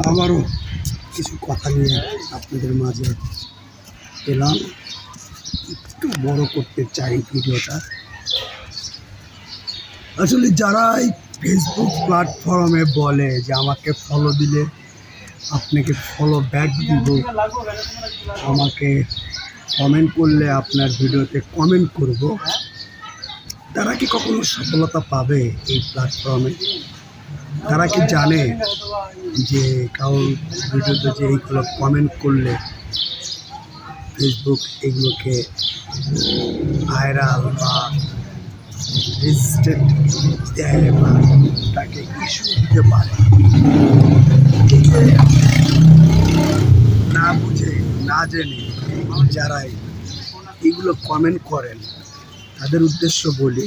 আবারও কিছু কথা নিয়ে আপনাদের মাঝে এলাম। একটু বড় করতে চাই ভিডিওটা। আসলে যারা এই ফেসবুক প্ল্যাটফর্মে বলে যে আমাকে ফলো দিলে আপনাকে ফলো ব্যাক দিব, আমাকে কমেন্ট করলে আপনার ভিডিওতে কমেন্ট করব, তারা কি কখনো সফলতা পাবে এই প্ল্যাটফর্মে? তারা কি জানে যে কারোর ভিডিওতে যে এইগুলো কমেন্ট করলে ফেসবুক এগুলোকে ভাইরাল বা রেজিস্ট্রেড দেয় বা তাকে ইস্যু দিতে পারে? না বুঝে না জেনে যারাই এগুলো কমেন্ট করেন তাদের উদ্দেশ্য বলি,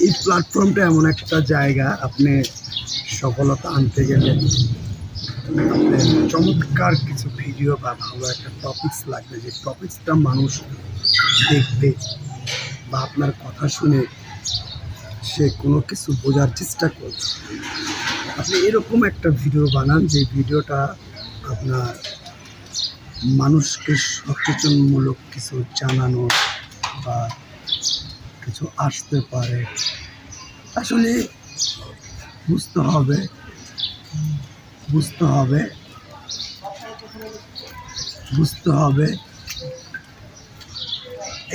এই প্ল্যাটফর্মটা এমন একটা জায়গা, আপনি সফলতা আনতে গেলে আপনার চমৎকার কিছু ভিডিও বা ভালো একটা টপিকস লাগবে, যে টপিকসটা মানুষ দেখবে বা আপনার কথা শুনে সে কোনো কিছু বোঝার চেষ্টা করবে। আপনি এরকম একটা ভিডিও বানান যে ভিডিওটা আপনার মানুষকে সচেতনমূলক কিছু জানানো বা কিছু আসতে পারে। আসলে বুঝতে হবে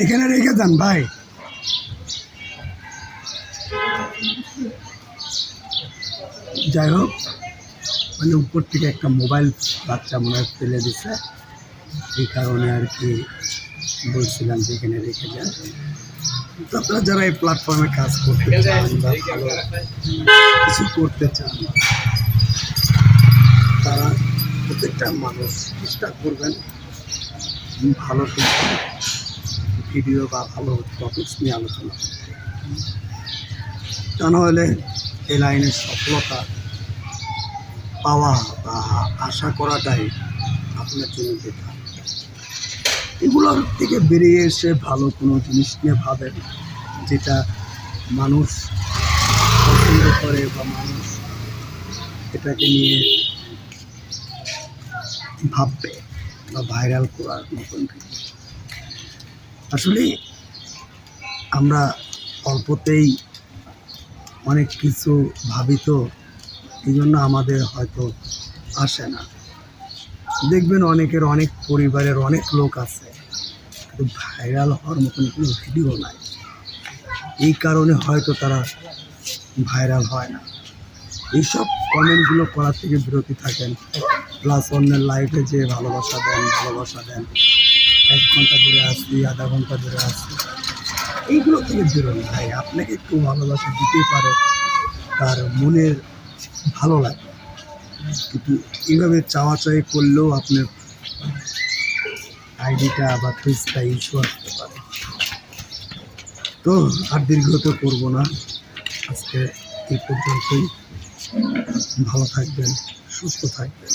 এখানে রেখে দেন ভাই। যাই হোক, মানে উপর থেকে একটা মোবাইল বাচ্চা মনে হয় ফেলে দিচ্ছে, এই কারণে আর কি বলছিলাম যে এখানে রেখে যান। তো আপনারা যারা এই প্ল্যাটফর্মে কাজ করতে চান বা ভালো কিছু করতে চান, তারা প্রত্যেকটা মানুষ চেষ্টা করবেন ভালো কিছু ভিডিও বা ভালো টপিকস নিয়ে আলোচনা করতে। তা নাহলে এই লাইনের সফলতা পাওয়া বা আশা করাটাই আপনার জন্য বেকার। এগুলোর থেকে বেরিয়ে এসে ভালো কোনো জিনিস নিয়ে ভাবেন, যেটা মানুষ পছন্দ করে বা মানুষ এটাকে নিয়ে ভাববে বা ভাইরাল করার মতন ভিডিও। আসলে আমরা অল্পতেই অনেক কিছু ভাবি, তো এই জন্য আমাদের হয়তো আসে না। দেখবেন অনেকের অনেক পরিবারের অনেক লোক আছে, কিন্তু ভাইরাল হওয়ার মতন কোনো ভিডিও নাই, এই কারণে হয়তো তারা ভাইরাল হয় না। এইসব কমেন্টগুলো করার থেকে বিরতি থাকেন, প্লাস অন্যের লাইফে যে ভালোবাসা দেন 1 ঘন্টা ধরে আসছি, আধা ঘন্টা ধরে আসছি, এইগুলো থেকে বেরোন ভাই। আপনাকে একটু ভালোবাসা দিতে পারে, তার মনের ভালো লাগে, কিন্তু এইভাবে চাওয়াচাই করলেও আপনার আইডিটা বা পেজটা ইস্যু আসতে পারে। তো আর দীর্ঘত করবো না, আজকে এই পর্যন্তই। ভালো থাকবেন, সুস্থ থাকবেন।